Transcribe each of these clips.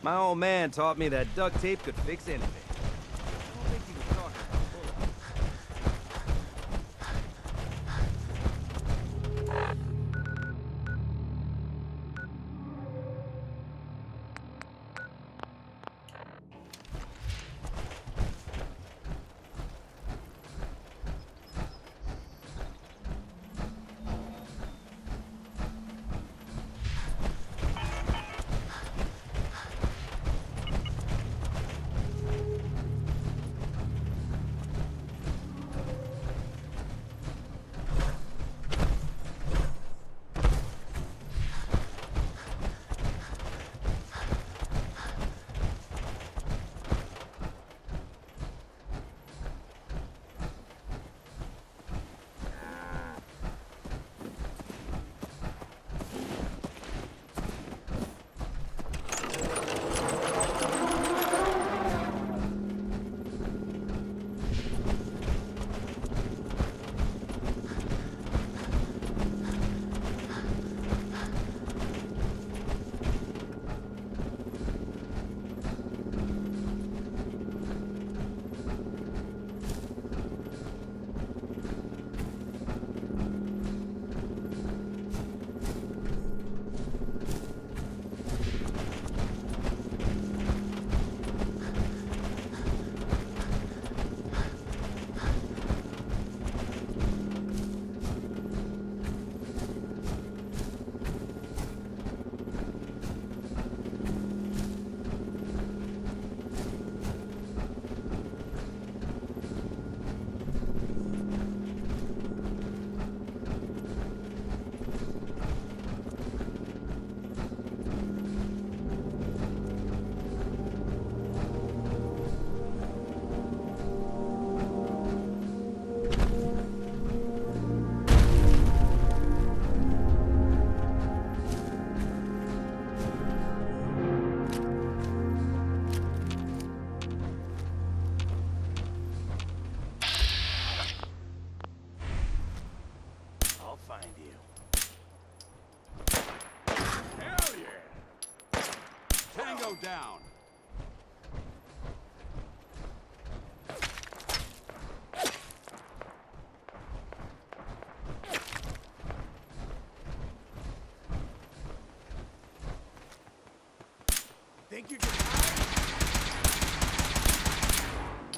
My old man taught me that duct tape could fix anything. I don't think he was talking about bullets. Down. Think you can hide?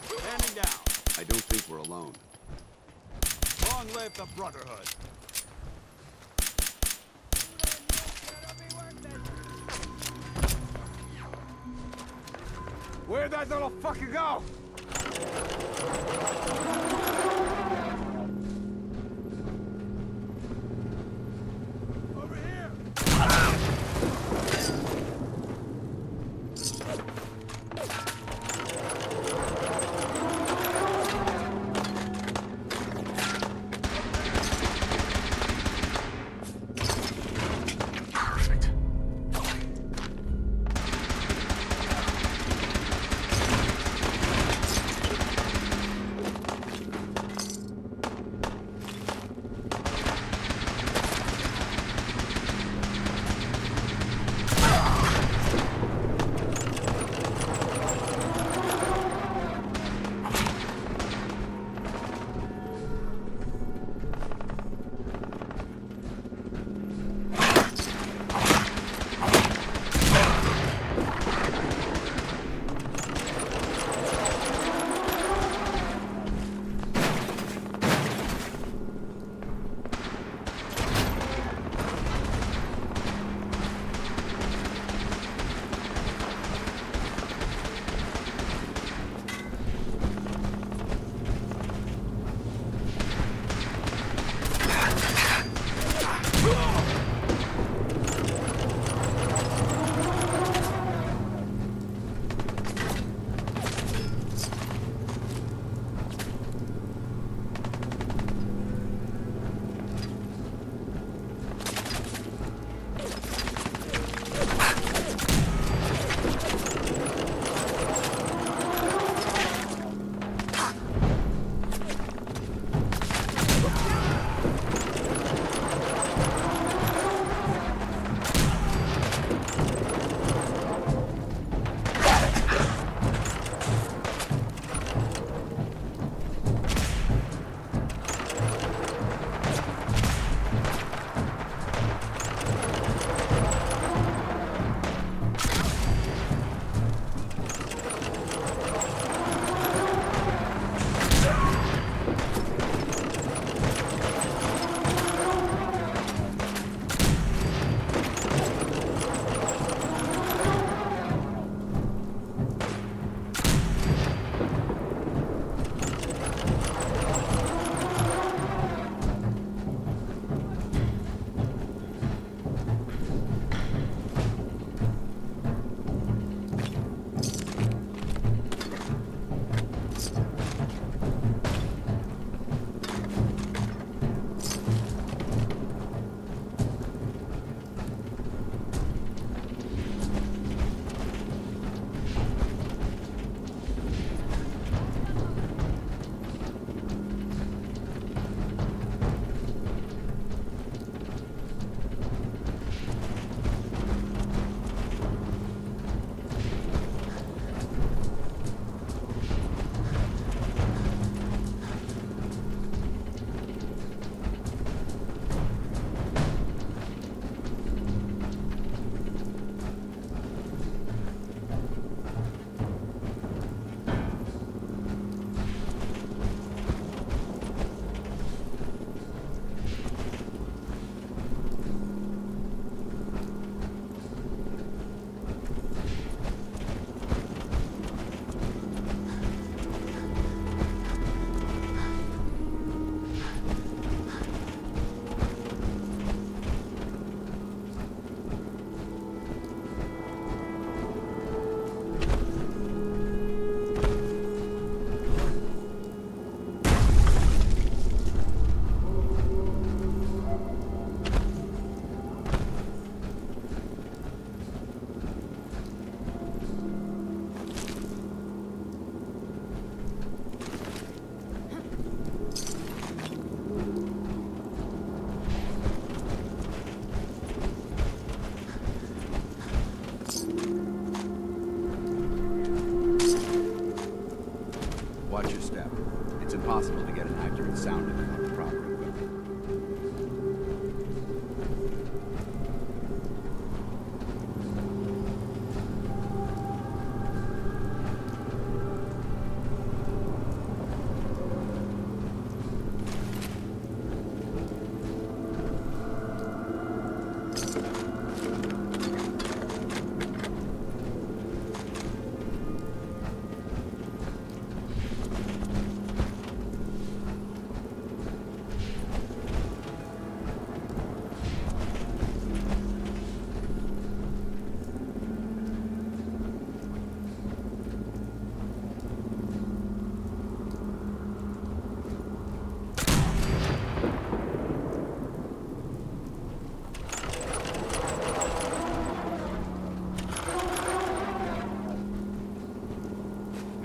Standing down. I don't think we're alone. Long live the Brotherhood. Where'd that little fucker go? Over here!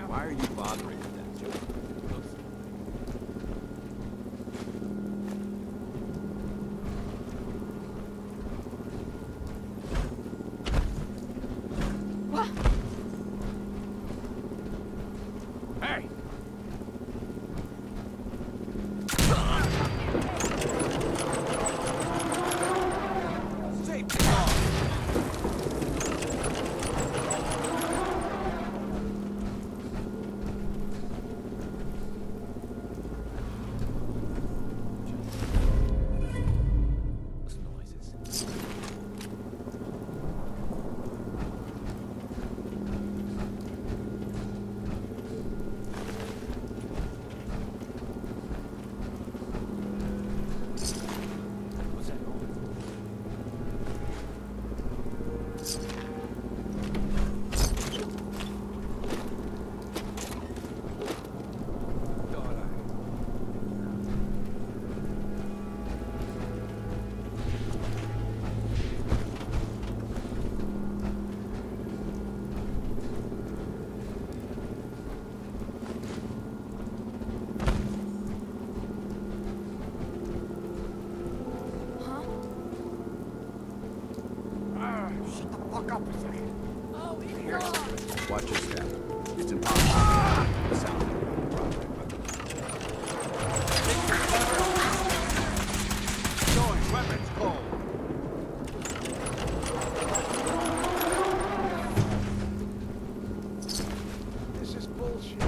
Why are you bothering with that, Joe? What? Hey! Safety on! Those noises. What's that noise? Huh? Shut the fuck up a second. Oh, it's gone. Watch your step. It's impossible. The sound of the proper equipment. Showing weapons cold. This is bullshit.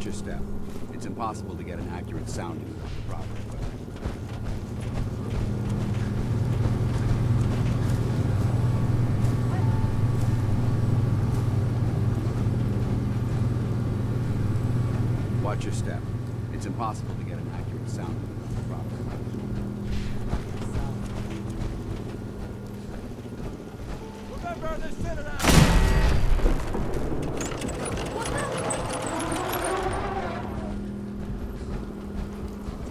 Watch your step. It's impossible to get an accurate sounding without the proper equipment. Watch your step. It's impossible to get an accurate sounding without the proper equipment. Remember the citadel!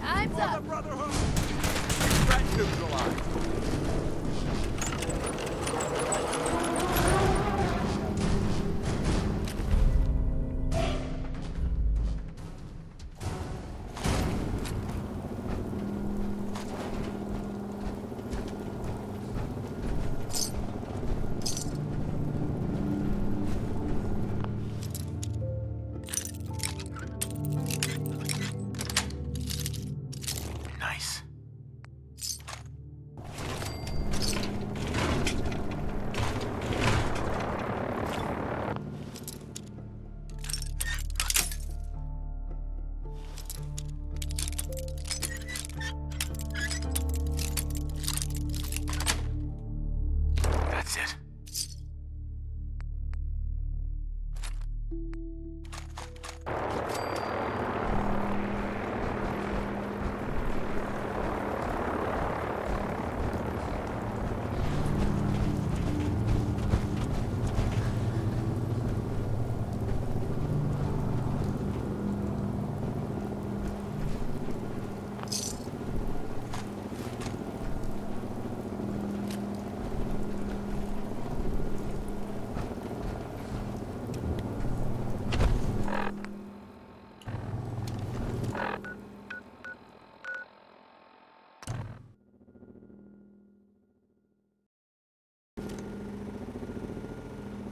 Time's For the up. Brotherhood! Threat neutralized. Nice. That's it.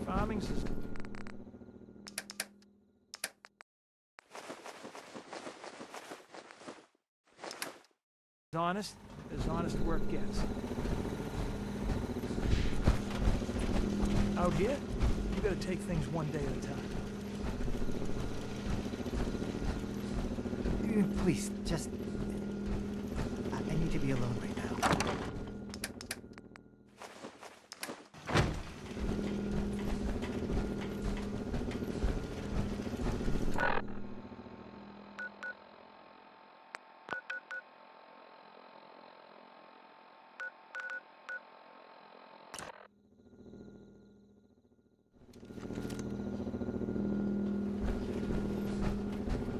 Farming system. As honest work gets. Out here, you gotta take things one day at a time. Please, just... I need to be alone right now.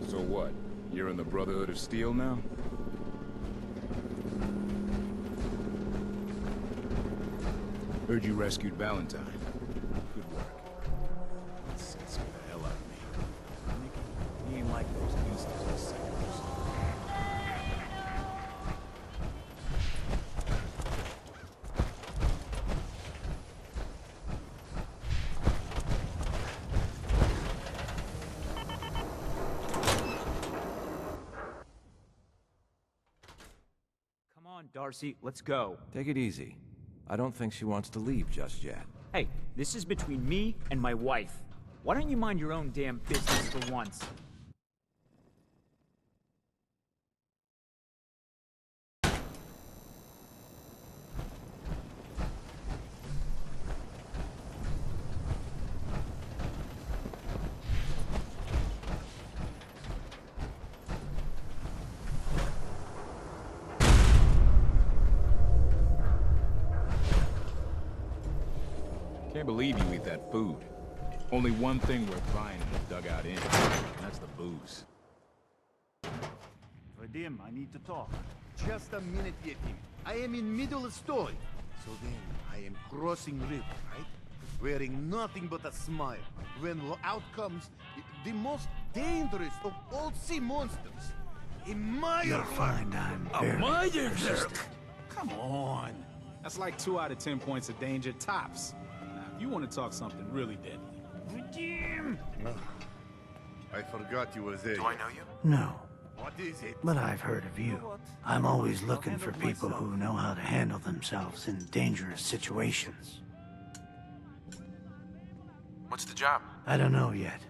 So what? You're in the Brotherhood of Steel now? Heard you rescued Valentine. Good work. That scares the hell out of me. He ain't like those useless suckers. Come on, Darcy, let's go. Take it easy. I don't think she wants to leave just yet. Hey, this is between me and my wife. Why don't you mind your own damn business for once? Can't believe you eat that food. Only one thing worth buying in the dugout inn, and that's the booze. Vadim, I need to talk. Just a minute, Yetim. I am in middle of story. So then, I am crossing river, right? Wearing nothing but a smile. When out comes the most dangerous of all sea monsters. A Meyer. You'll find I'm very... Meyer! Come on. That's like 2 out of 10 points of danger tops. Now, if you want to talk something really deadly. Vadim! I forgot you were there. Do I know you? No, What is it? but I've heard of you. I'm always looking for people who know how to handle themselves in dangerous situations. What's the job? I don't know yet.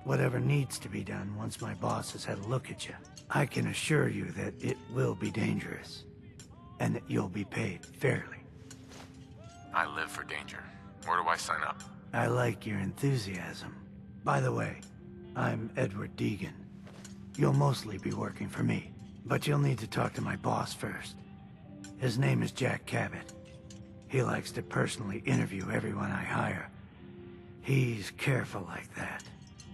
whatever needs to be done once my boss has had a look at you. I can assure you that it will be dangerous, and that you'll be paid fairly. I live for danger. Where do I sign up? I like your enthusiasm. By the way, I'm Edward Deegan. You'll mostly be working for me, but you'll need to talk to my boss first. His name is Jack Cabot. He likes to personally interview everyone I hire. He's careful like that.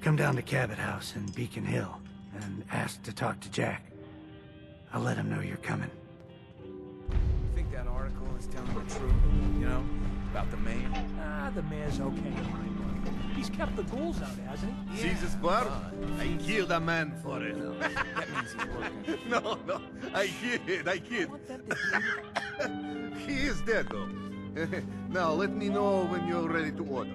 Come down to Cabot House in Beacon Hill and ask to talk to Jack. I'll let him know you're coming. You think that article is telling the truth? You know, about the mayor? Ah, the mayor's okay. He's kept the ghouls out, hasn't he? Jesus bar? I killed a man for it. That means he's working. No, I kid. Want them to He is dead, though. Now, let me know when you're ready to order.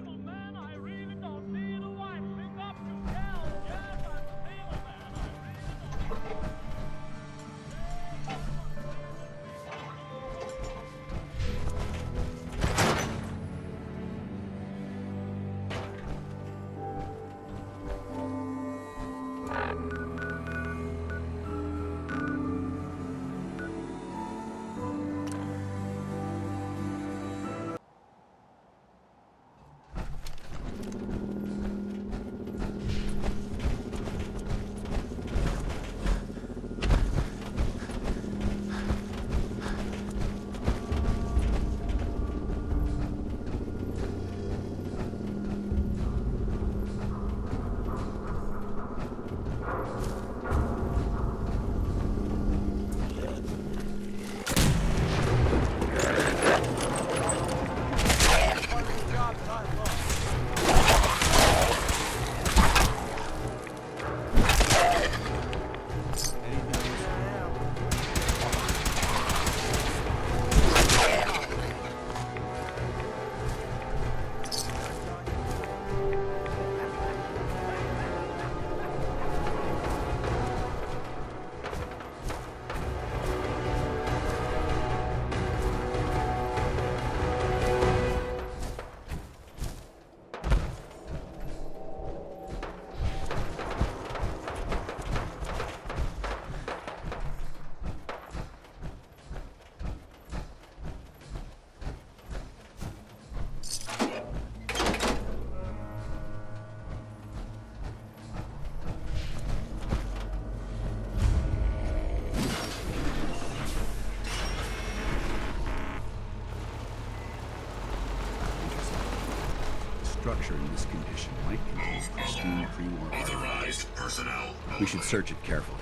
Structure in this condition might contain pristine pre-war Authorized personnel. We should search it carefully.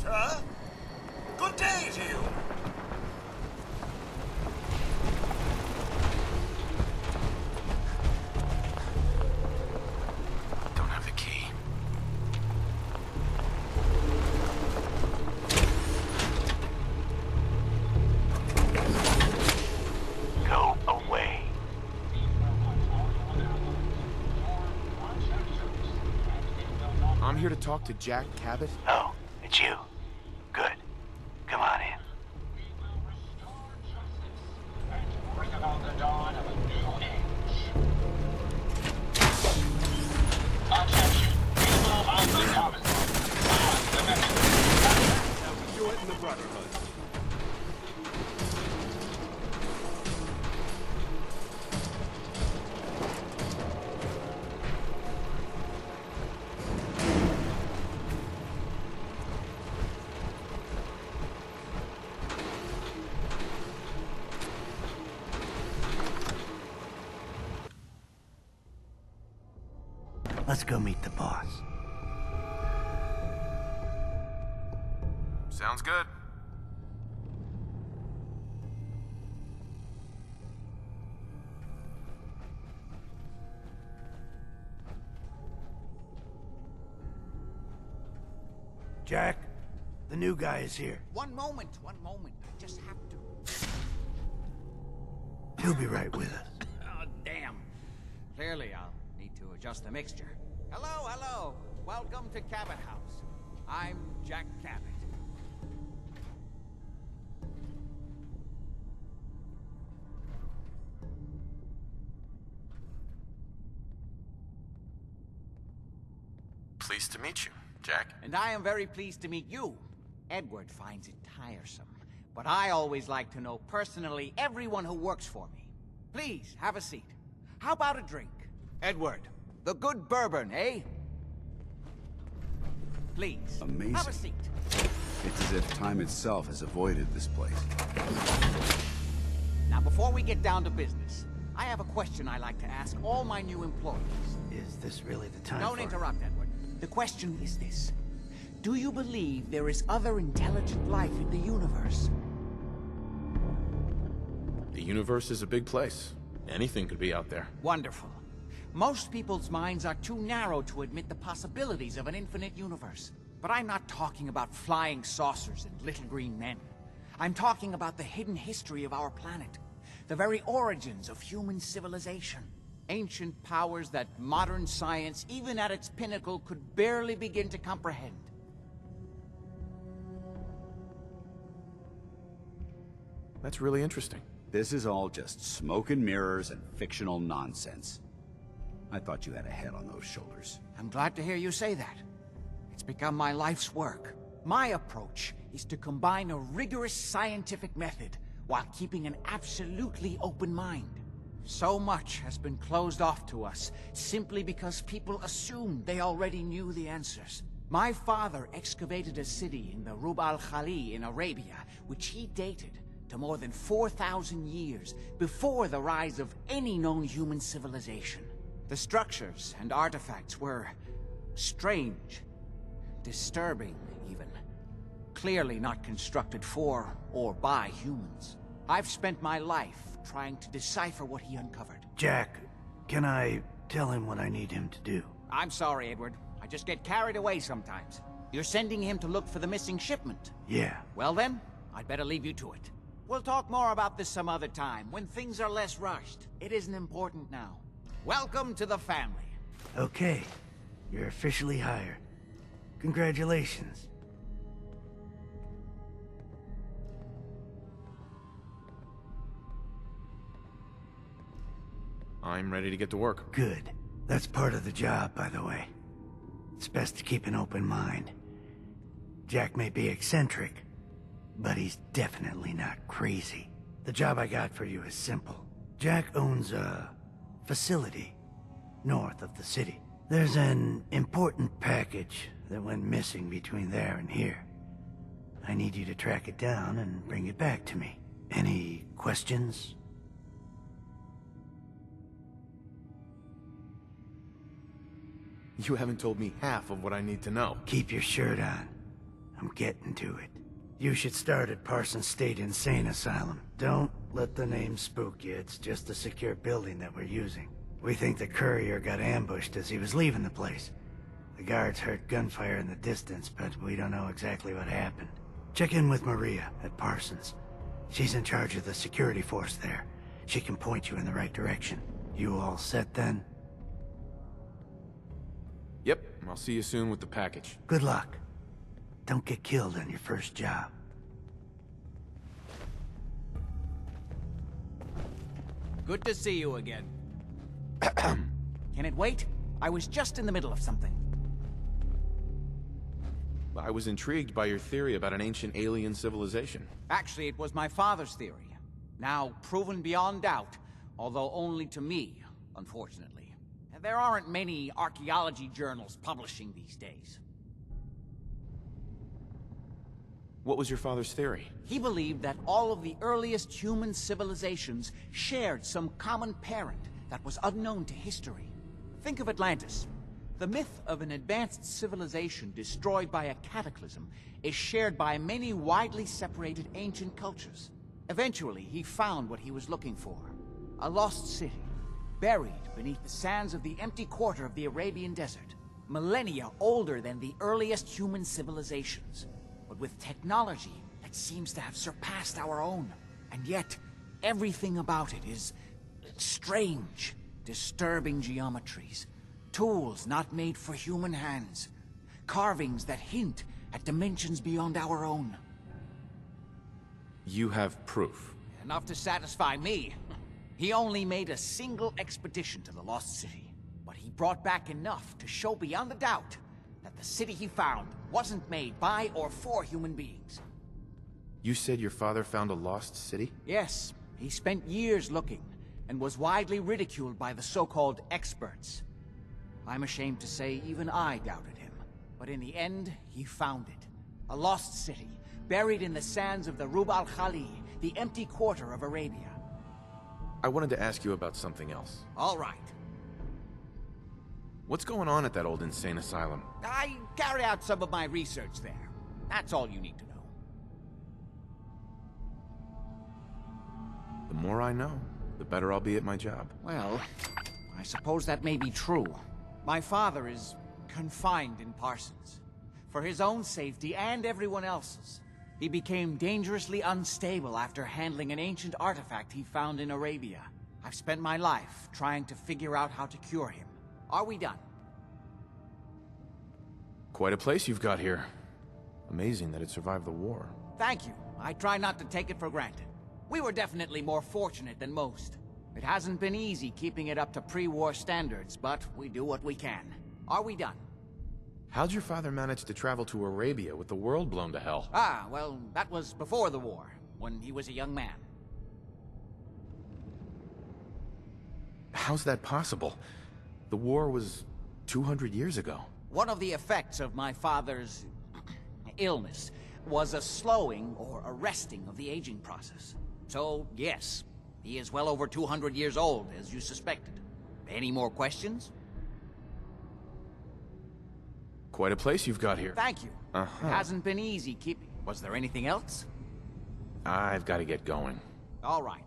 Sir? Good day to you. Don't have the key. Go away. I'm here to talk to Jack Cabot. Oh, it's you. Good. Come on in. Bring about the dawn of a new age. Attention, people of the commons. The message. Now we join the Brotherhood. Let's go meet the boss. Sounds good. Jack, the new guy is here. One moment. I just have to. He'll be right with us. Oh, damn. Clearly, I'll need to adjust the mixture. Hello, hello. Welcome to Cabot House. I'm Jack Cabot. Pleased to meet you, Jack. And I am very pleased to meet you. Edward finds it tiresome, but I always like to know personally everyone who works for me. Please, have a seat. How about a drink? Edward, the good bourbon, eh? Please, Amazing. have a seat. It's as if time itself has avoided this place. Now, before we get down to business, I have a question I like to ask all my new employees. Is this really the time Don't for interrupt, Edward. The question is this. Do you believe there is other intelligent life in the universe? The universe is a big place. Anything could be out there. Wonderful. Most people's minds are too narrow to admit the possibilities of an infinite universe. But I'm not talking about flying saucers and little green men. I'm talking about the hidden history of our planet. The very origins of human civilization. Ancient powers that modern science, even at its pinnacle, could barely begin to comprehend. That's really interesting. This is all just smoke and mirrors and fictional nonsense. I thought you had a head on those shoulders. I'm glad to hear you say that. It's become my life's work. My approach is to combine a rigorous scientific method while keeping an absolutely open mind. So much has been closed off to us simply because people assumed they already knew the answers. My father excavated a city in the Rub al-Khali in Arabia, which he dated to more than 4,000 years before the rise of any known human civilization. The structures and artifacts were strange, disturbing even. Clearly not constructed for or by humans. I've spent my life trying to decipher what he uncovered. Jack, can I tell him what I need him to do? I'm sorry, Edward. I just get carried away sometimes. You're sending him to look for the missing shipment? Yeah. Well then, I'd better leave you to it. We'll talk more about this some other time, when things are less rushed. It isn't important now. Welcome to the family. Okay. You're officially hired. Congratulations. I'm ready to get to work. Good. That's part of the job, by the way. It's best to keep an open mind. Jack may be eccentric, but he's definitely not crazy. The job I got for you is simple. Jack owns a facility north of the city. There's an important package that went missing between there and here. I need you to track it down and bring it back to me. Any questions? You haven't told me half of what I need to know. Keep your shirt on. I'm getting to it. You should start at Parsons State Insane Asylum. Don't let the name spook you. It's just a secure building that we're using. We think the courier got ambushed as he was leaving the place. The guards heard gunfire in the distance, but we don't know exactly what happened. Check in with Maria at Parsons. She's in charge of the security force there. She can point you in the right direction. You all set then? Yep, I'll see you soon with the package. Good luck. Don't get killed on your first job. Good to see you again. Can it wait? I was just in the middle of something. I was intrigued by your theory about an ancient alien civilization. Actually, it was my father's theory. Now proven beyond doubt, although only to me, unfortunately. And there aren't many archaeology journals publishing these days. What was your father's theory? He believed that all of the earliest human civilizations shared some common parent that was unknown to history. Think of Atlantis. The myth of an advanced civilization destroyed by a cataclysm is shared by many widely separated ancient cultures. Eventually, he found what he was looking for. A lost city, buried beneath the sands of the empty quarter of the Arabian desert. Millennia older than the earliest human civilizations, but with technology that seems to have surpassed our own. And yet, everything about it is strange, disturbing geometries, Tools not made for human hands. Carvings that hint at dimensions beyond our own. You have proof. Enough to satisfy me. He only made a single expedition to the Lost City, but he brought back enough to show beyond a doubt that the city he found wasn't made by or for human beings. You said your father found a lost city? Yes, he spent years looking, and was widely ridiculed by the so-called experts. I'm ashamed to say even I doubted him. But in the end, he found it. A lost city, buried in the sands of the Rub al-Khali, the empty quarter of Arabia. I wanted to ask you about something else. All right. What's going on at that old insane asylum? I carry out some of my research there. That's all you need to know. The more I know, the better I'll be at my job. Well, I suppose that may be true. My father is confined in Parsons. For his own safety and everyone else's. He became dangerously unstable after handling an ancient artifact he found in Arabia. I've spent my life trying to figure out how to cure him. Are we done? Quite a place you've got here. Amazing that it survived the war. Thank you. I try not to take it for granted. We were definitely more fortunate than most. It hasn't been easy keeping it up to pre-war standards, but we do what we can. Are we done? How'd your father manage to travel to Arabia with the world blown to hell? Ah, well, that was before the war, when he was a young man. How's that possible? The war was 200 years ago. One of the effects of my father's illness was a slowing or arresting of the aging process. So, yes, he is well over 200 years old, as you suspected. Any more questions? Quite a place you've got here. Thank you. It hasn't been easy keeping... Was there anything else? I've got to get going. All right.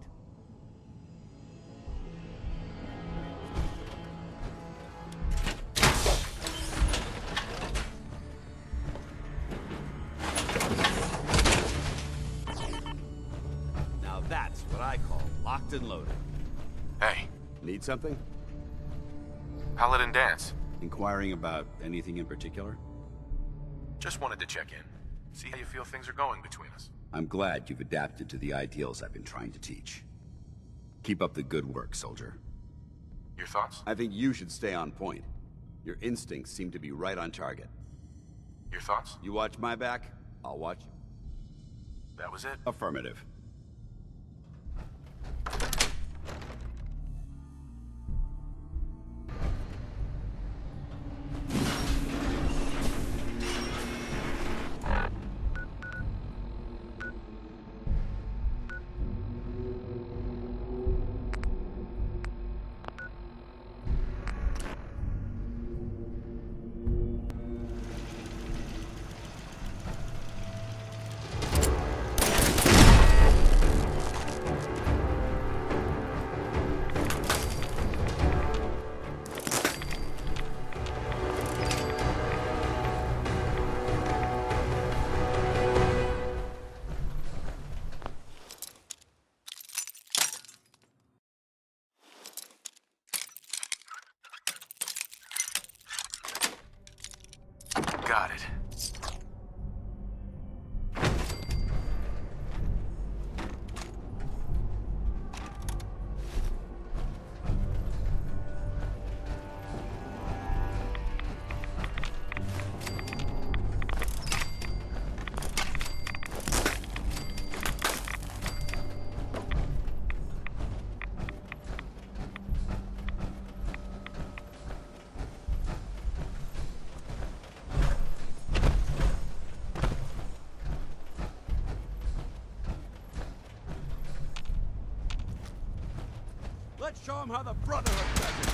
Now that's what I call locked and loaded. Hey, Need something? Paladin Dance. Inquiring about anything in particular? Just wanted to check in. See how you feel things are going between us. I'm glad you've adapted to the ideals I've been trying to teach. Keep up the good work, soldier. Your thoughts? I think you should stay on point. Your instincts seem to be right on target. Your thoughts? You watch my back, I'll watch you. That was it? Affirmative. Got it. Let's show them how the Brotherhood does it!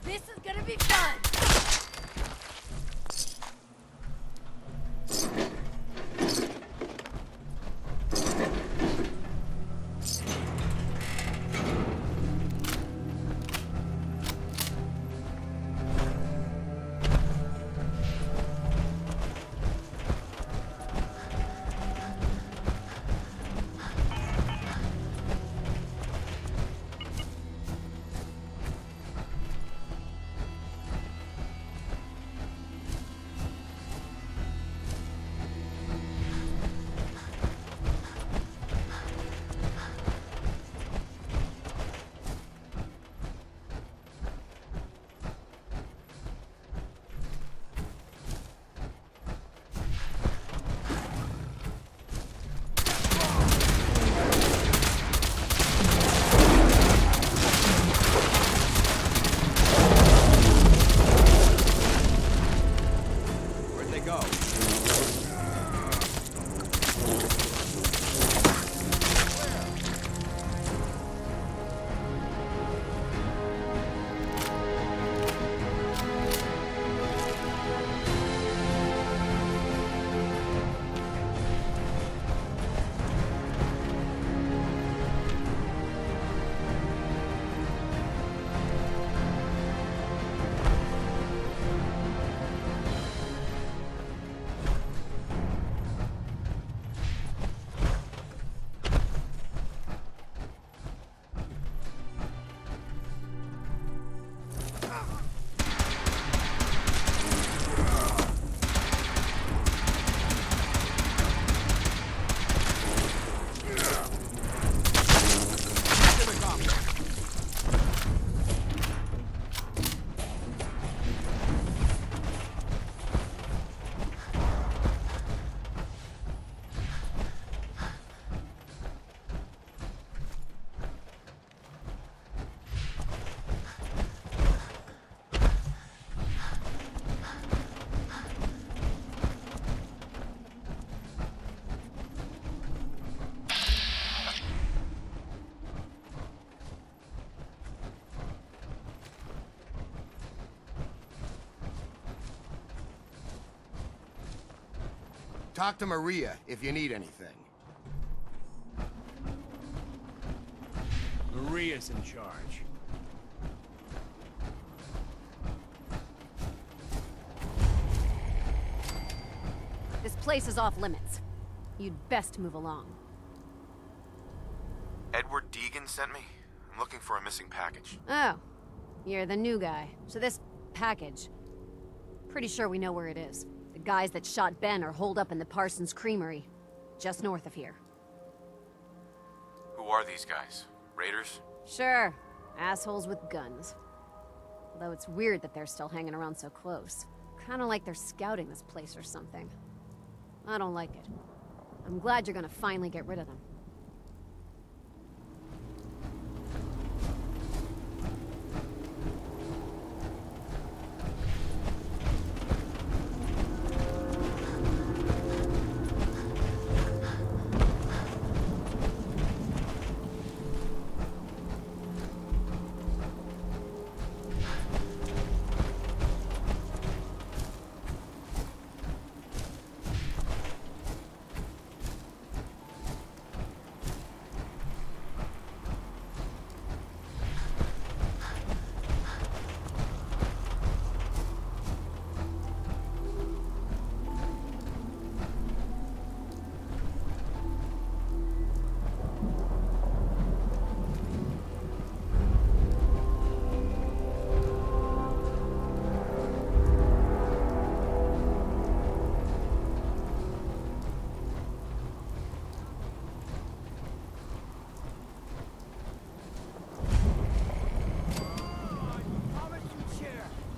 This is gonna be fun! Talk to Maria if you need anything. Maria's in charge. This place is off limits. You'd best move along. Edward Deegan sent me. I'm looking for a missing package. Oh, you're the new guy. So this package, pretty sure we know where it is. The guys that shot Ben are holed up in the Parsons Creamery, just north of here. Who are these guys? Raiders? Sure, assholes with guns. Although it's weird that they're still hanging around so close. Kinda like they're scouting this place or something. I don't like it. I'm glad you're gonna finally get rid of them.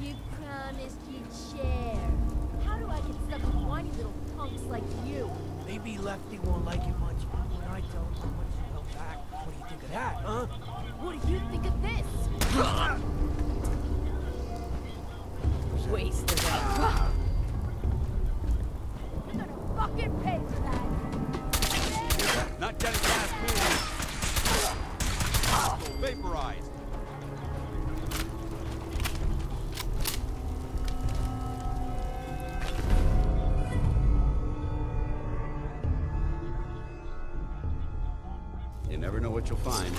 You promised you'd share. How do I get stuck with whiny little punks like you? Maybe Lefty won't like it much when I tell him how much you held back. What do you think of that, huh? What do you think of this? Waste of it. You're gonna fucking pay for that. Not getting past me. Vaporized. You never know what you'll find.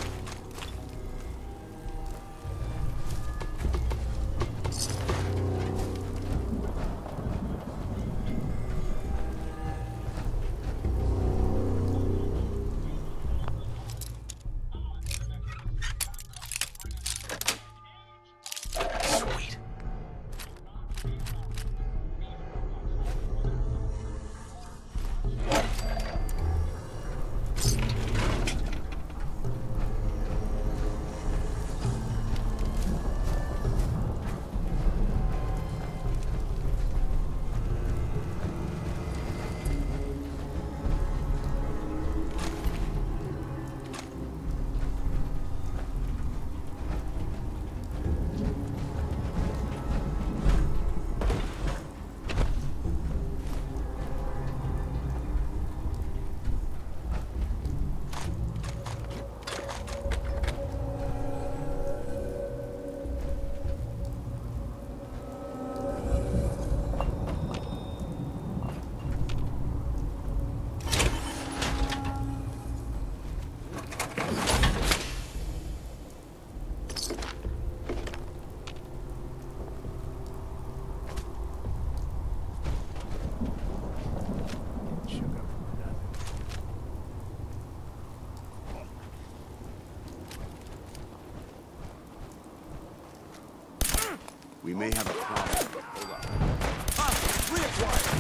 We may have a problem. Hold up. Hostage reacquired!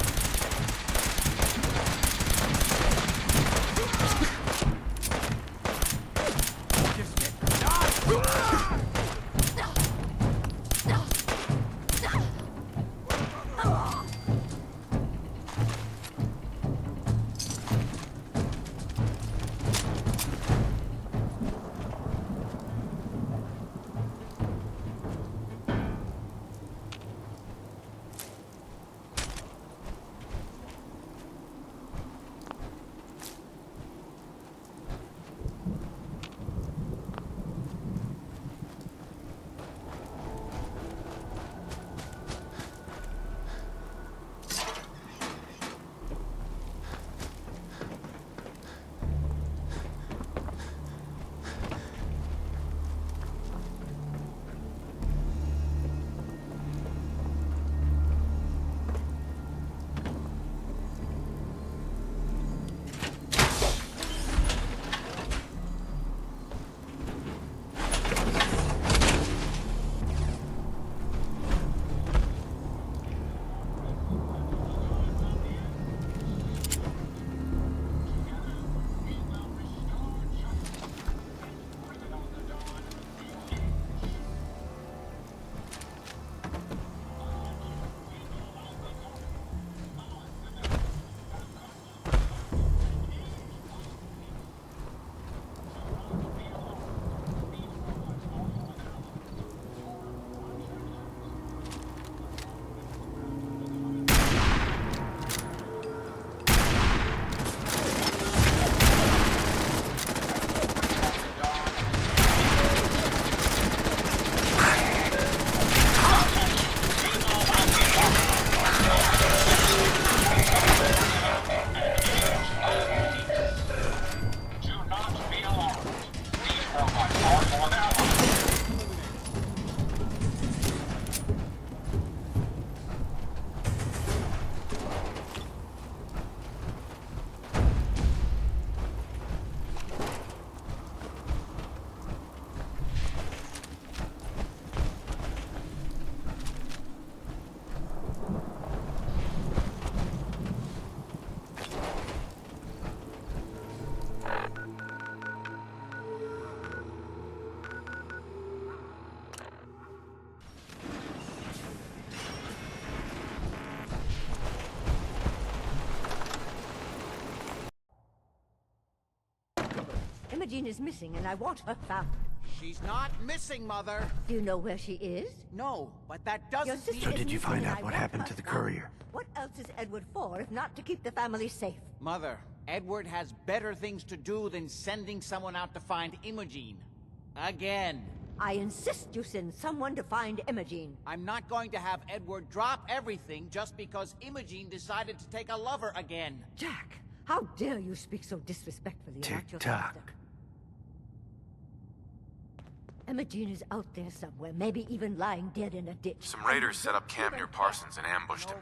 Imogene is missing, and I want her found. She's not missing, Mother. Do you know where she is? No, but that doesn't Your sister So is did you missing, find and out I what want happened her to the found. courier? What else is Edward for, if not to keep the family safe? Mother, Edward has better things to do than sending someone out to find Imogene. Again. I insist you send someone to find Imogene. I'm not going to have Edward drop everything just because Imogene decided to take a lover again. Jack, how dare you speak so disrespectfully about your sister? Tick-tock. Imogene is out there somewhere, maybe even lying dead in a ditch. Some raiders set up camp near Parsons and ambushed him.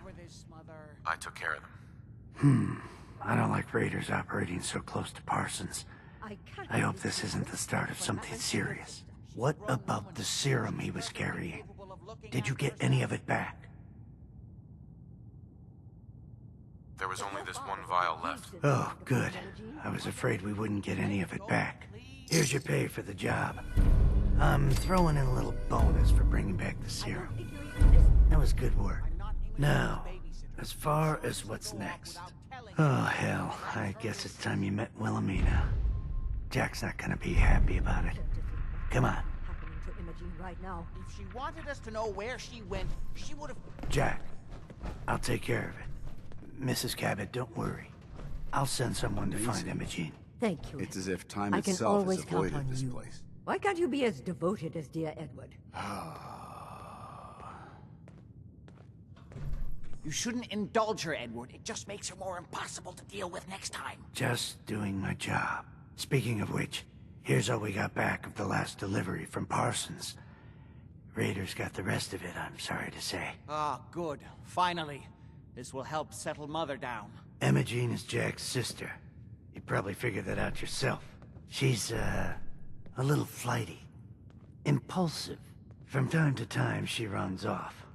I took care of them. I don't like raiders operating so close to Parsons. I hope this isn't the start of something serious. What about the serum he was carrying? Did you get any of it back? There was only this one vial left. Oh, good. I was afraid we wouldn't get any of it back. Here's your pay for the job. I'm throwing in a little bonus for bringing back the serum. That was good work. Now, as far as what's next. Oh, hell. I guess it's time you met Wilhelmina. Jack's not gonna be happy about it. Come on. Happening to Imogene right now. If she wanted us to know where she went, she would have... Jack, I'll take care of it. Mrs. Cabot, don't worry. I'll send someone to find Imogene. Thank you. It's as if time I can itself has always count avoided on this you. place. Why can't you be as devoted as dear Edward? You shouldn't indulge her, Edward. It just makes her more impossible to deal with next time. Just doing my job. Speaking of which, here's all we got back of the last delivery from Parsons. Raiders got the rest of it, I'm sorry to say. Ah, good. Finally. This will help settle Mother down. Imogene is Jack's sister. You probably figured that out yourself. She's, a little flighty. Impulsive. From time to time, she runs off.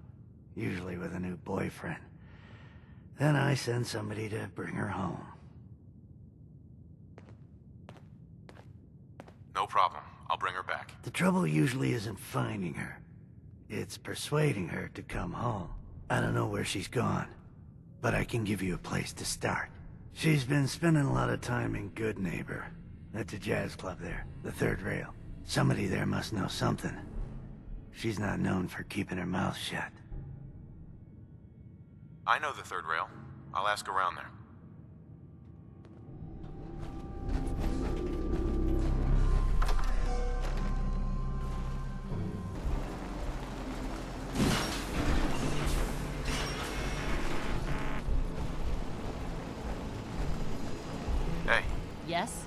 Usually with a new boyfriend. Then I send somebody to bring her home. No problem. I'll bring her back. The trouble usually isn't finding her. It's persuading her to come home. I don't know where she's gone, but I can give you a place to start. She's been spending a lot of time in Good Neighbor. That's a jazz club there, the third rail. Somebody there must know something. She's not known for keeping her mouth shut. I know the third rail. I'll ask around there. Hey. Yes?